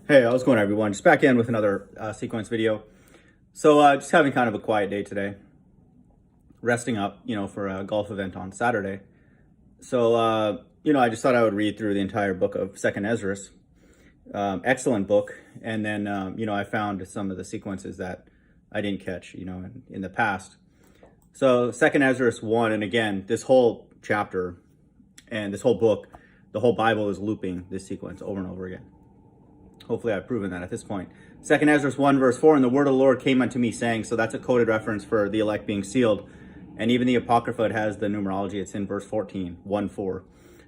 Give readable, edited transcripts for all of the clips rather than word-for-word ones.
Hey, how's it going, everyone? Just back in with another sequence video. So just having kind of a quiet day today, resting up, for a golf event on Saturday. So, I just thought I would read through the entire book of Second Esdras. Excellent book. And then, I found some of the sequences that I didn't catch, in the past. So Second Esdras 1, and again, this whole chapter and this whole book, the whole Bible is looping this sequence over and over again. Hopefully I've proven that at this point. Second Esdras 1 verse 4, and the word of the Lord came unto me saying, so that's a coded reference for the elect being sealed. And even the Apocrypha, it has the numerology. It's in verse 14, 1-4,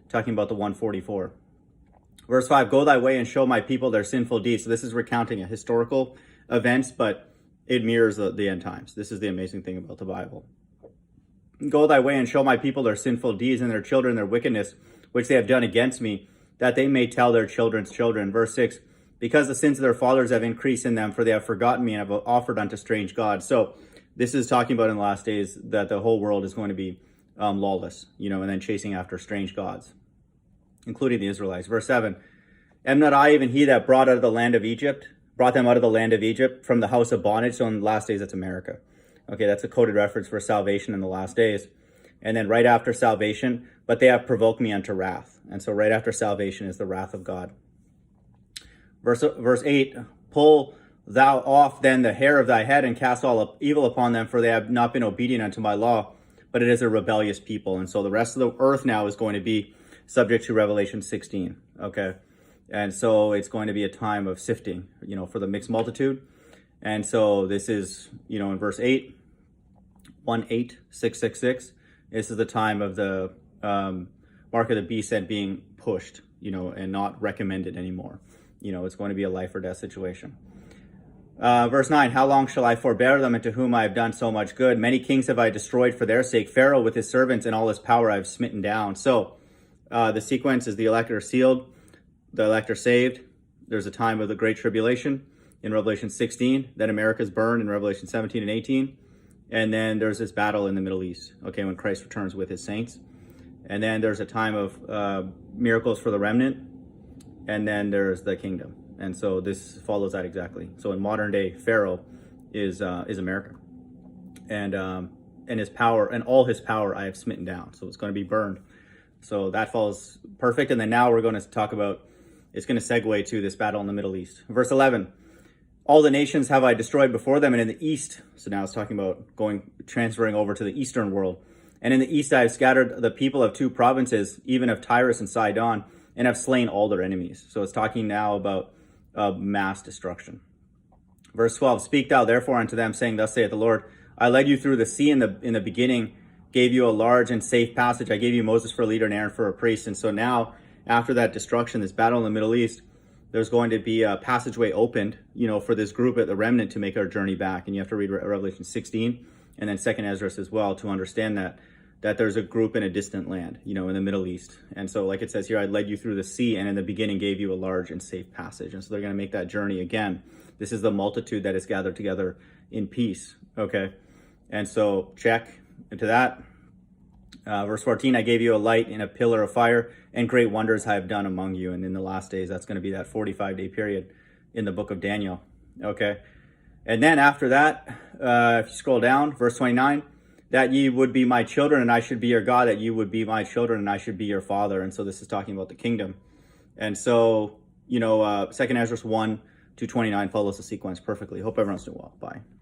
talking about the 144. Verse 5, go thy way and show my people their sinful deeds. So this is recounting a historical events, but it mirrors the end times. This is the amazing thing about the Bible. Go thy way and show my people their sinful deeds and their children their wickedness, which they have done against me, that they may tell their children's children. Verse 6, because the sins of their fathers have increased in them, for they have forgotten me and have offered unto strange gods. So this is talking about in the last days that the whole world is going to be lawless, and then chasing after strange gods, including the Israelites. Verse 7, am not I even he that brought them out of the land of Egypt from the house of bondage? So in the last days, that's America. Okay, that's a coded reference for salvation in the last days. And then right after salvation, but they have provoked me unto wrath. And so right after salvation is the wrath of God. Verse 8, pull thou off then the hair of thy head and cast all evil upon them, for they have not been obedient unto my law, but it is a rebellious people. And so the rest of the earth now is going to be subject to Revelation 16, okay? And so it's going to be a time of sifting, for the mixed multitude. And so this is, in verse 8, 18666, this is the time of the mark of the beast and being pushed, and not recommended anymore. It's going to be a life or death situation. Verse 9, how long shall I forbear them, and to whom I have done so much good? Many kings have I destroyed for their sake. Pharaoh with his servants and all his power I have smitten down. So the sequence is the elect are sealed, the elect are saved. There's a time of the Great Tribulation in Revelation 16. Then America's burned in Revelation 17 and 18. And then there's this battle in the Middle East, okay, when Christ returns with his saints. And then there's a time of miracles for the remnant. And then there's the kingdom. And so this follows that exactly. So in modern day, Pharaoh is America. And his power, and all his power I have smitten down. So it's going to be burned. So that follows perfect. And then now we're going to talk about, it's going to segue to this battle in the Middle East. Verse 11, all the nations have I destroyed before them, and in the east, so now it's talking about transferring over to the eastern world. And in the east I have scattered the people of 2 provinces, even of Tyrus and Sidon, and have slain all their enemies. So it's talking now about mass destruction. Verse 12, speak thou therefore unto them, saying, thus saith the Lord, I led you through the sea in the beginning, gave you a large and safe passage. I gave you Moses for a leader and Aaron for a priest. And so now, after that destruction, this battle in the Middle East, there's going to be a passageway opened, for this group at the remnant to make our journey back. And you have to read Revelation 16 and then 2nd Esdras as well to understand that there's a group in a distant land, in the Middle East. And so like it says here, I led you through the sea and in the beginning gave you a large and safe passage. And so they're going to make that journey again. This is the multitude that is gathered together in peace, okay? And so check into that. Verse 14, I gave you a light and a pillar of fire, and great wonders I have done among you. And in the last days, that's going to be that 45-day period in the book of Daniel, okay? And then after that, if you scroll down, verse 29, that ye would be my children and I should be your God, that you would be my children and I should be your father. And so this is talking about the kingdom. And so, 2nd Esdras 1 to 29 follows the sequence perfectly. Hope everyone's doing well. Bye.